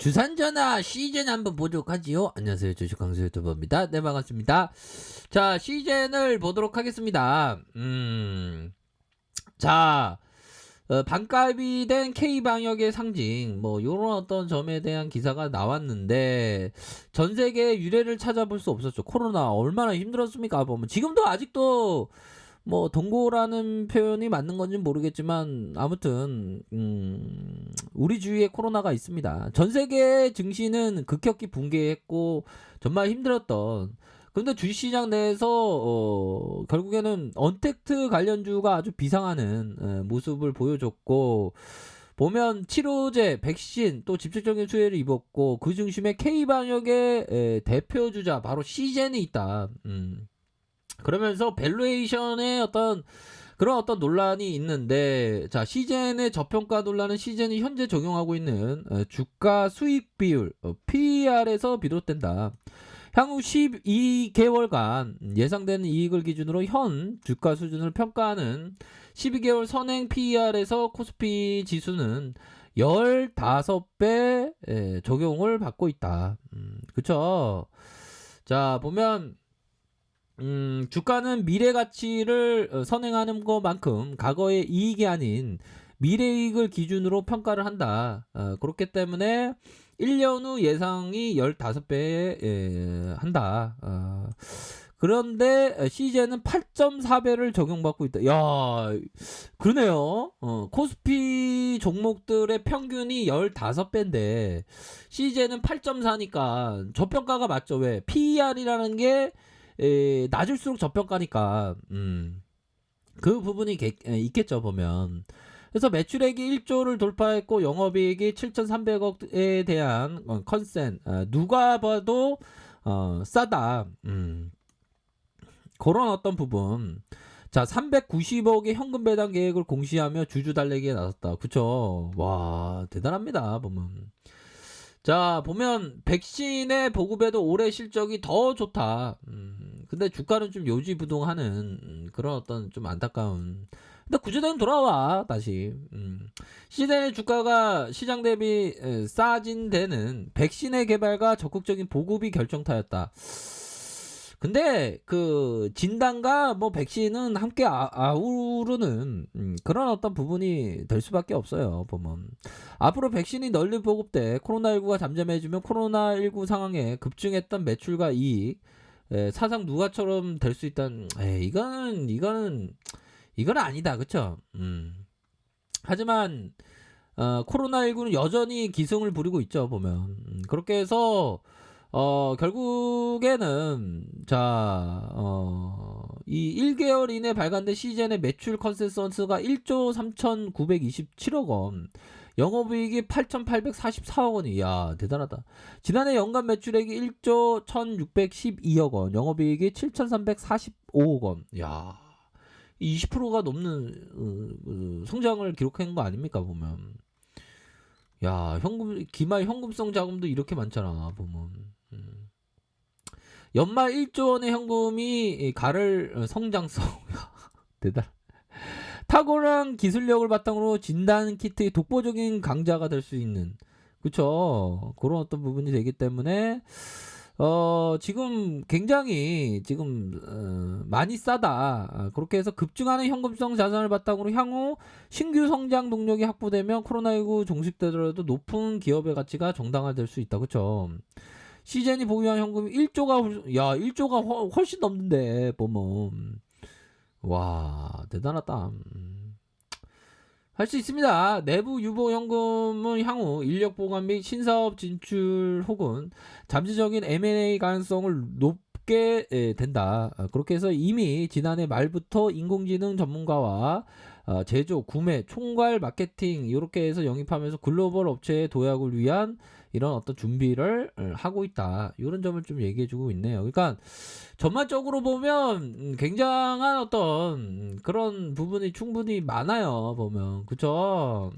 주산전화 시즌 한번 보도록 하지요. 안녕하세요. 주식강수 유튜버입니다. 네, 반갑습니다. 자, 시즌을 보도록 하겠습니다. 자, 반값이 된 K방역의 상징, 요런 어떤 점에 대한 기사가 나왔는데, 전 세계 유례를 찾아볼 수 없었죠. 코로나 얼마나 힘들었습니까? 보면. 지금도 아직도 동고라는 표현이 맞는 건지 모르겠지만 아무튼 우리 주위에 코로나가 있습니다. 전 세계 증시는 급격히 붕괴했고 정말 힘들었던, 근데 주식시장 내에서 결국에는 언택트 관련주가 아주 비상하는 모습을 보여줬고, 보면 치료제, 백신 또 직접적인 수혜를 입었고, 그 중심에 K방역의 대표주자 바로 시젠이 있다. 그러면서 밸류에이션의 그런 어떤 논란이 있는데, 자, 시젠의 저평가 논란은 시젠이 현재 적용하고 있는 주가 수익 비율 PER에서 비롯된다. 향후 12개월간 예상되는 이익을 기준으로 현 주가 수준을 평가하는 12개월 선행 PER에서 코스피 지수는 15배 적용을 받고 있다. 그쵸? 자, 보면 주가는 미래 가치를 선행하는 것만큼 과거의 이익이 아닌 미래이익을 기준으로 평가를 한다. 그렇기 때문에 1년 후 예상이 15배 한다. 그런데 시제는 8.4배를 적용받고 있다. 야, 그러네요. 코스피 종목들의 평균이 15배인데 시제는 8.4니까 저평가가 맞죠. 왜? PER이라는 게 낮을수록 저평가니까 그 부분이 있겠죠, 보면. 그래서 매출액이 1조를 돌파했고 영업이익이 7,300억에 대한 컨센, 누가 봐도 싸다. 그런 어떤 부분. 자, 390억의 현금 배당 계획을 공시하며 주주 달래기에 나섰다. 그쵸? 와, 대단합니다, 보면. 자, 보면 백신의 보급에도 올해 실적이 더 좋다. 근데 주가는 좀 요지부동하는 그런 어떤 좀 안타까운. 근데 구조대는 돌아와 다시. 시대의 주가가 시장 대비 싸진 데는 백신의 개발과 적극적인 보급이 결정타였다. 근데 그 진단과 백신은 함께 아우르는 그런 어떤 부분이 될 수밖에 없어요. 보면 앞으로 백신이 널리 보급돼 코로나19가 잠잠해지면 코로나19 상황에 급증했던 매출과 이익, 사상 누가처럼 될 수 있다는. 이거는 아니다, 그쵸? 하지만 코로나19는 여전히 기승을 부리고 있죠, 보면. 그렇게 해서 결국에는 이 1개월 이내 발간된 시즌의 매출 컨센서스가 1조 3,927억 원, 영업이익이 8,844억 원이, 야, 대단하다. 지난해 연간 매출액이 1조 1,612억 원, 영업이익이 7,345억 원. 야, 20%가 넘는 성장을 기록한 거 아닙니까, 보면. 야, 기말 현금성 자금도 이렇게 많잖아, 보면. 연말 1조 원의 현금이 가를 성장성. 대단. 탁월한 기술력을 바탕으로 진단 키트의 독보적인 강자가 될 수 있는, 그쵸? 그런 어떤 부분이 되기 때문에 지금 굉장히 많이 싸다. 그렇게 해서 급증하는 현금성 자산을 바탕으로 향후 신규 성장 동력이 확보되면 코로나19 종식되더라도 높은 기업의 가치가 정당화될 수 있다. 그쵸? 시젠이 보유한 현금이 1조가 훨씬 넘는데, 보면. 와, 대단하다. 할 수 있습니다. 내부 유보 현금은 향후 인력 보관 및 신사업 진출 혹은 잠재적인 M&A 가능성을 높게 된다. 그렇게 해서 이미 지난해 말부터 인공지능 전문가와 제조, 구매, 총괄, 마케팅 이렇게 해서 영입하면서 글로벌 업체의 도약을 위한 이런 어떤 준비를 하고 있다. 이런 점을 좀 얘기해주고 있네요. 그러니까 전반적으로 보면 굉장한 어떤 그런 부분이 충분히 많아요. 보면, 그쵸?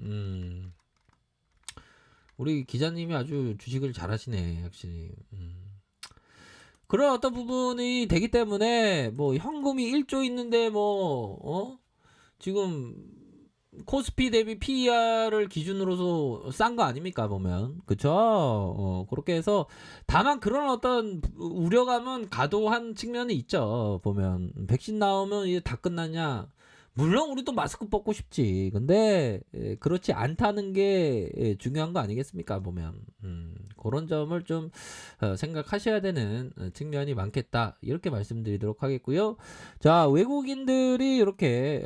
우리 기자님이 아주 주식을 잘하시네, 확실히. 그런 어떤 부분이 되기 때문에 현금이 1조 있는데 지금 코스피 대비 PER을 기준으로서 싼 거 아닙니까 보면. 그쵸? 그렇게 해서 다만 그런 어떤 우려감은 가도한 측면이 있죠 보면. 백신 나오면 이제 다 끝났냐, 물론 우리도 마스크 벗고 싶지. 근데 그렇지 않다는 게 중요한 거 아니겠습니까 보면. 그런 점을 좀 생각하셔야 되는 측면이 많겠다, 이렇게 말씀드리도록 하겠고요. 자, 외국인들이 이렇게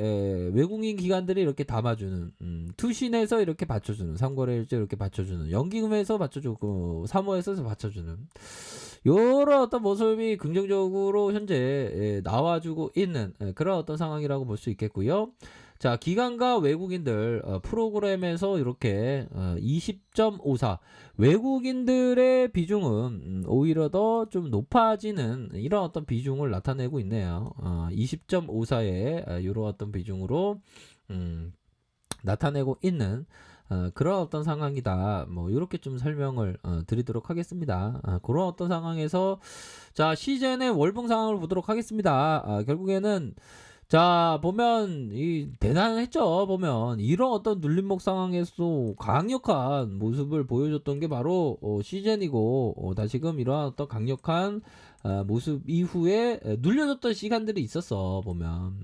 외국인 기관들이 이렇게 담아주는, 투신에서 이렇게 받쳐주는, 3거래일제 이렇게 받쳐주는, 연기금에서 받쳐주고, 사모에서 받쳐주는 요런 어떤 모습이 긍정적으로 현재 나와주고 있는 그런 어떤 상황이라고 볼 수 있겠고요. 자, 기관과 외국인들 프로그램에서 이렇게 20.54, 외국인들의 비중은 오히려 더 좀 높아지는 이런 어떤 비중을 나타내고 있네요. 20.54의 이런 어떤 비중으로 나타내고 있는 그런 어떤 상황이다. 뭐 이렇게 좀 설명을 드리도록 하겠습니다. 그런 어떤 상황에서 자, 시즌의 월봉 상황을 보도록 하겠습니다. 결국에는 자, 보면 이 대단했죠. 보면 이런 어떤 눌림목 상황에서 강력한 모습을 보여줬던 게 바로 시즌이고, 다시금 이러한 어떤 강력한 모습 이후에 눌려줬던 시간들이 있었어 보면.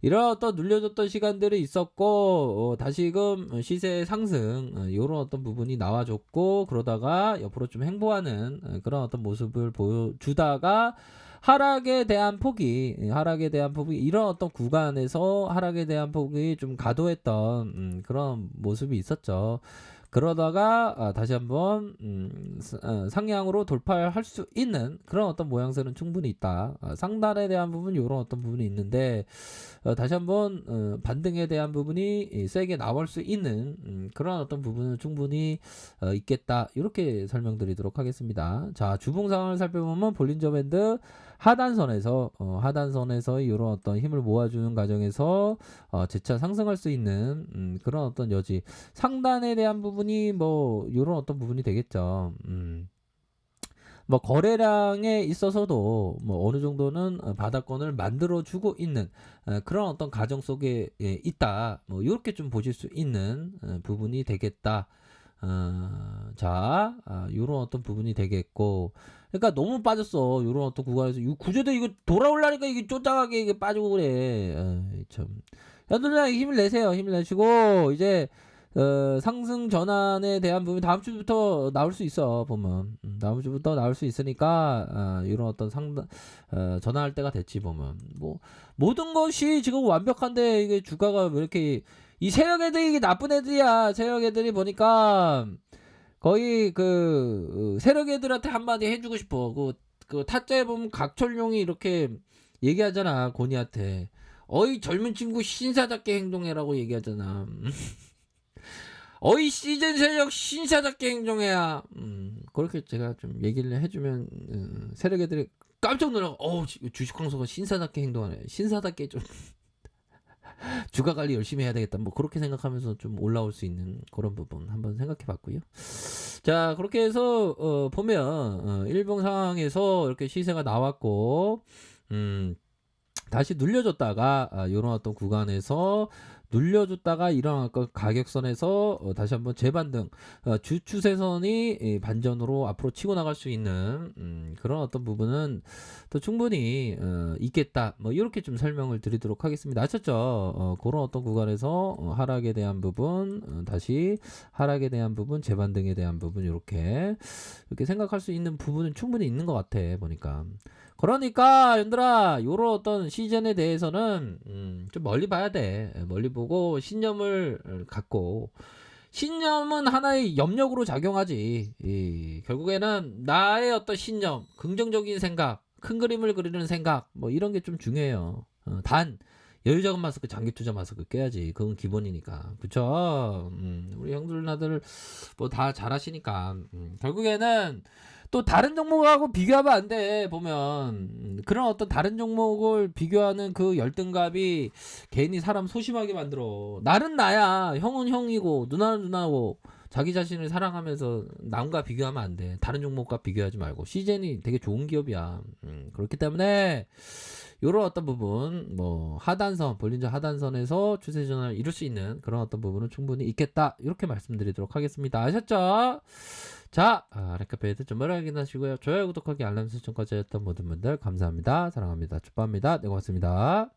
이런 어떤 눌려줬던 시간들이 있었고, 다시금 시세 상승 이런 어떤 부분이 나와줬고, 그러다가 옆으로 좀 행보하는 그런 어떤 모습을 보여주다가 하락에 대한 폭이 이런 어떤 구간에서 하락에 대한 폭이 좀 가도했던 그런 모습이 있었죠. 그러다가 다시 한번 상향으로 돌파할 수 있는 그런 어떤 모양새는 충분히 있다. 상단에 대한 부분 이런 어떤 부분이 있는데, 다시 한번 반등에 대한 부분이 세게 나올 수 있는 그런 어떤 부분은 충분히 있겠다, 이렇게 설명드리도록 하겠습니다. 자, 주봉 상황을 살펴보면 볼린저 밴드 하단선에서 이런 어떤 힘을 모아주는 과정에서 재차 상승할 수 있는 그런 어떤 여지, 상단에 대한 부분이 뭐 이런 어떤 부분이 되겠죠. 뭐 거래량에 있어서도 뭐 어느 정도는 바닥권을 만들어 주고 있는 그런 어떤 가정 속에 있다, 뭐 이렇게 좀 보실 수 있는 부분이 되겠다. 자, 요런 어떤 부분이 되겠고, 그러니까 너무 빠졌어 요런 어떤 구간에서. 이 구조도 이거 돌아올라니까 이게 쫓아가게 이게 빠지고 그래. 참, 여러분들 힘을 내세요. 힘을 내시고 이제 상승 전환에 대한 부분 다음 주부터 나올 수 있어 보면. 다음 주부터 나올 수 있으니까 이런 어떤 상단 전환할 때가 됐지 보면. 뭐 모든 것이 지금 완벽한데 이게 주가가 왜 이렇게, 이 세력 애들이 이게 나쁜 애들이야. 세력 애들이 보니까 거의 그 세력 애들한테 한마디 해주고 싶어. 그 타짜에 보면 각철용이 이렇게 얘기하잖아 고니한테. 어이 젊은 친구 신사답게 행동해라고 얘기하잖아. 어이 시즌 세력 신사답게 행동해야. 그렇게 제가 좀 얘기를 해주면 세력 애들이 깜짝 놀라고, 주식 광소가 신사답게 행동하네. 신사답게 좀 주가 관리 열심히 해야 되겠다, 뭐 그렇게 생각하면서 좀 올라올 수 있는 그런 부분 한번 생각해 봤고요. 자, 그렇게 해서 보면 일봉 상황에서 이렇게 시세가 나왔고, 다시 눌려줬다가 이런 어떤 구간에서 눌려줬다가 이런 가격선에서 다시 한번 재반등, 주 추세선이 반전으로 앞으로 치고 나갈 수 있는 그런 어떤 부분은 또 충분히 있겠다, 뭐 이렇게 좀 설명을 드리도록 하겠습니다. 아셨죠? 그런 어떤 구간에서 하락에 대한 부분, 다시 하락에 대한 부분, 재반등에 대한 부분, 이렇게 생각할 수 있는 부분은 충분히 있는 것 같아 보니까. 그러니까 연들아, 요런 어떤 시즌에 대해서는 좀 멀리 봐야 돼. 멀리 보고 신념을 갖고, 신념은 하나의 염력으로 작용하지. 결국에는 나의 어떤 신념, 긍정적인 생각, 큰 그림을 그리는 생각, 뭐 이런 게 좀 중요해요. 단 여유자금 마스크, 장기 투자 마스크 껴야지. 그건 기본이니까. 그쵸? 우리 형들 나들 뭐 다 잘하시니까. 결국에는 또 다른 종목하고 비교하면 안 돼. 보면 그런 어떤 다른 종목을 비교하는 그 열등감이 괜히 사람 소심하게 만들어. 나는 나야, 형은 형이고, 누나는 누나고. 자기 자신을 사랑하면서 남과 비교하면 안 돼. 다른 종목과 비교하지 말고. 시젠이 되게 좋은 기업이야. 그렇기 때문에 요런 어떤 부분 뭐 하단선 볼린저 하단선에서 추세 전환을 이룰 수 있는 그런 어떤 부분은 충분히 있겠다. 이렇게 말씀드리도록 하겠습니다. 아셨죠? 자, 랭카페이드 좀 확인하시고요. 좋아요, 구독하기, 알람 설정까지 했던 모든 분들 감사합니다. 사랑합니다. 축복합니다. 네, 고맙습니다.